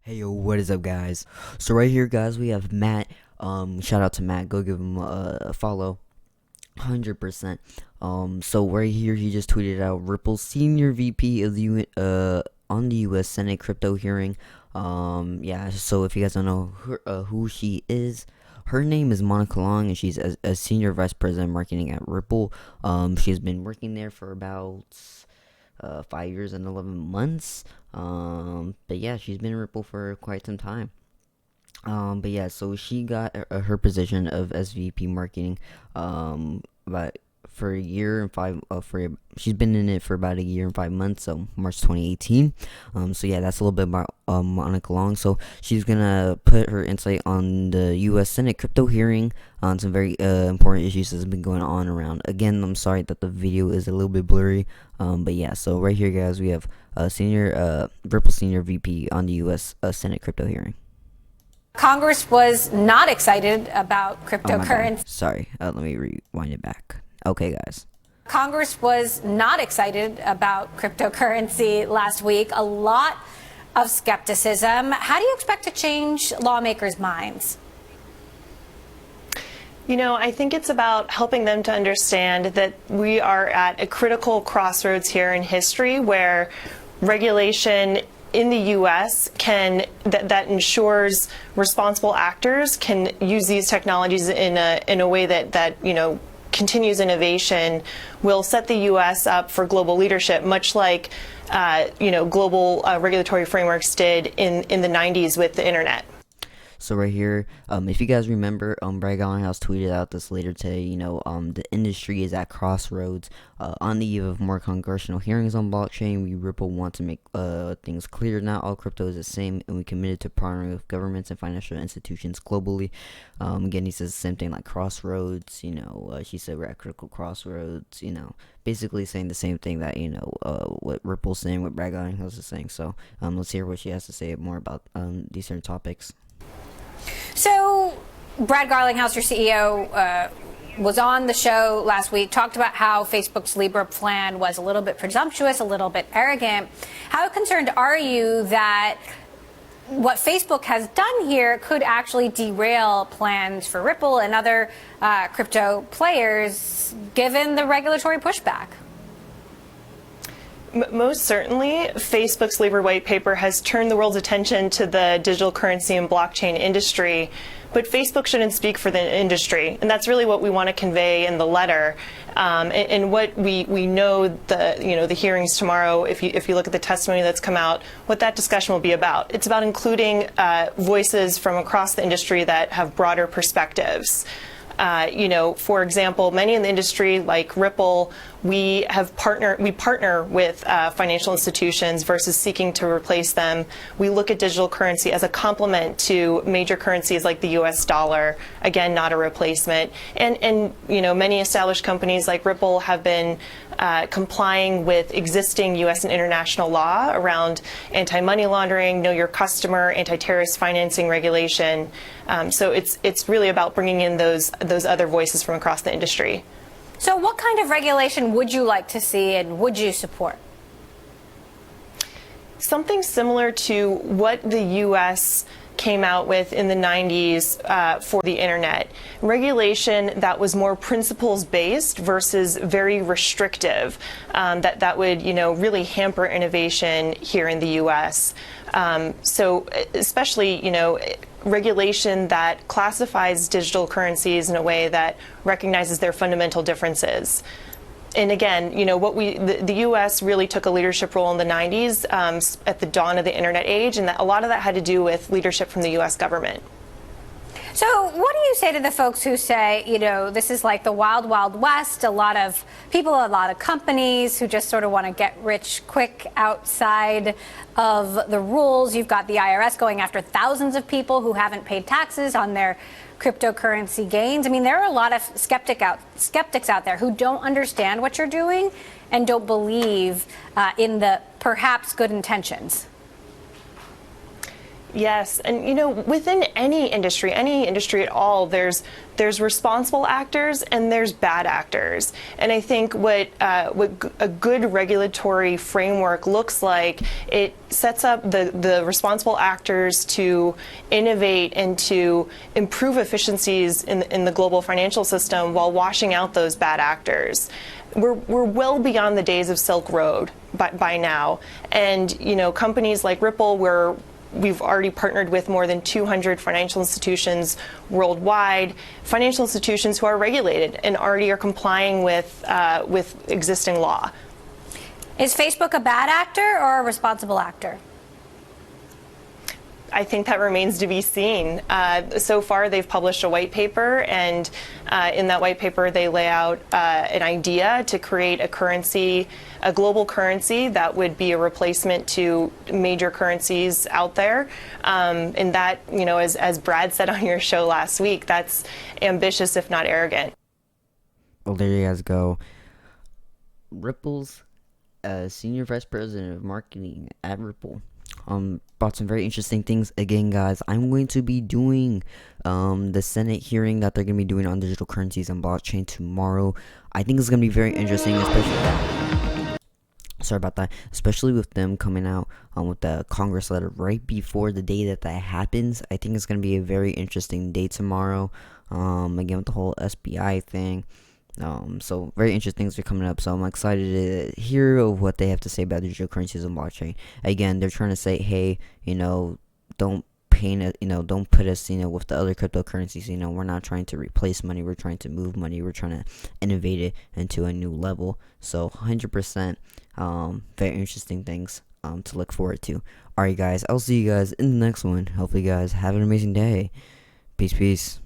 Hey yo, what is up guys? So right here guys, we have Matt. Shout out to Matt, go give him a follow. 100%. So right here he just tweeted out Ripple's senior VP of the on the US Senate crypto hearing. Yeah, so if you guys don't know who she is, her name is Monica Long, and she's a senior vice president marketing at Ripple. She's been working there for about 5 years and 11 months. But yeah, she's been in Ripple for quite some time. But yeah, so she got her position of SVP marketing, but for a year and she's been in it for about a year and 5 months, so March 2018. So yeah, that's a little bit about Monica Long. So she's gonna put her insight on the U.S. Senate crypto hearing on some very important issues that's been going on around. Again, I'm sorry that the video is a little bit blurry, but yeah. So right here, guys, we have Ripple senior VP on the U.S. Senate crypto hearing. Congress was not excited about cryptocurrency. Sorry, let me rewind it back. Okay, guys. Congress was not excited about cryptocurrency last week. A lot of skepticism. How do you expect to change lawmakers' minds? You know, I think it's about helping them to understand that we are at a critical crossroads here in history where regulation in the U.S. that ensures responsible actors can use these technologies in a way that continues innovation will set the U.S. up for global leadership, much like global regulatory frameworks did in the 90s with the internet. So right here, if you guys remember, Brad Garlinghouse tweeted out this later today, the industry is at crossroads. On the eve of more congressional hearings on blockchain, we Ripple want to make things clear. Not all crypto is the same, and we committed to partnering with governments and financial institutions globally. Again, he says the same thing like crossroads, she said we're at critical crossroads, basically saying the same thing that, what Ripple's saying, what Brad Garlinghouse is saying. So let's hear what she has to say more about these certain topics. So, Brad Garlinghouse, your CEO, was on the show last week, talked about how Facebook's Libra plan was a little bit presumptuous, a little bit arrogant. How concerned are you that what Facebook has done here could actually derail plans for Ripple and other crypto players, given the regulatory pushback? Most certainly, Facebook's Libra white paper has turned the world's attention to the digital currency and blockchain industry, but Facebook shouldn't speak for the industry, and that's really what we want to convey in the letter. And what we know the hearings tomorrow, if you look at the testimony that's come out, what that discussion will be about. It's about including voices from across the industry that have broader perspectives. For example, many in the industry, like Ripple, we partner with financial institutions versus seeking to replace them. We look at digital currency as a complement to major currencies like the US dollar, again, not a replacement. And many established companies like Ripple have been complying with existing US and international law around anti-money laundering, know your customer, anti-terrorist financing regulation. So it's really about bringing in those other voices from across the industry. So what kind of regulation would you like to see and would you support? Something similar to what the U.S. came out with in the 90s for the internet. Regulation that was more principles-based versus very restrictive, that would really hamper innovation here in the U.S. So especially regulation that classifies digital currencies in a way that recognizes their fundamental differences. And again, the U.S. really took a leadership role in the 90s at the dawn of the internet age, and a lot of that had to do with leadership from the U.S. government. So what do you say to the folks who say, this is like the wild, wild west, a lot of people, a lot of companies who just sort of want to get rich quick outside of the rules? You've got the IRS going after thousands of people who haven't paid taxes on their cryptocurrency gains. I mean, there are a lot of skeptics out there who don't understand what you're doing and don't believe in the perhaps good intentions. Yes, and within any industry at all, there's responsible actors and there's bad actors. And I think what a good regulatory framework looks like, it sets up the responsible actors to innovate and to improve efficiencies in the global financial system while washing out those bad actors. We're well beyond the days of Silk Road by now, and companies like Ripple, where we've already partnered with more than 200 financial institutions worldwide, financial institutions who are regulated and already are complying with existing law. Is Facebook a bad actor or a responsible actor? I think that remains to be seen. So far, they've published a white paper, and in that white paper, they lay out an idea to create a currency, a global currency that would be a replacement to major currencies out there. And that, as Brad said on your show last week, that's ambitious, if not arrogant. Well, there you guys go. Ripple's senior vice president of marketing at Ripple brought some very interesting things. Again, guys, I'm going to be doing the Senate hearing that they're going to be doing on digital currencies and blockchain tomorrow. I think it's going to be very interesting, especially with them coming out with the Congress letter right before the day that happens. I think it's going to be a very interesting day tomorrow, again with the whole SBI thing. So very interesting things are coming up. So I'm excited to hear what they have to say about digital currencies and blockchain. Again, they're trying to say, hey, don't paint it, don't put us, with the other cryptocurrencies. We're not trying to replace money. We're trying to move money. We're trying to innovate it into a new level. So 100%, very interesting things to look forward to. Alright, guys, I'll see you guys in the next one. Hopefully, you guys have an amazing day. Peace, peace.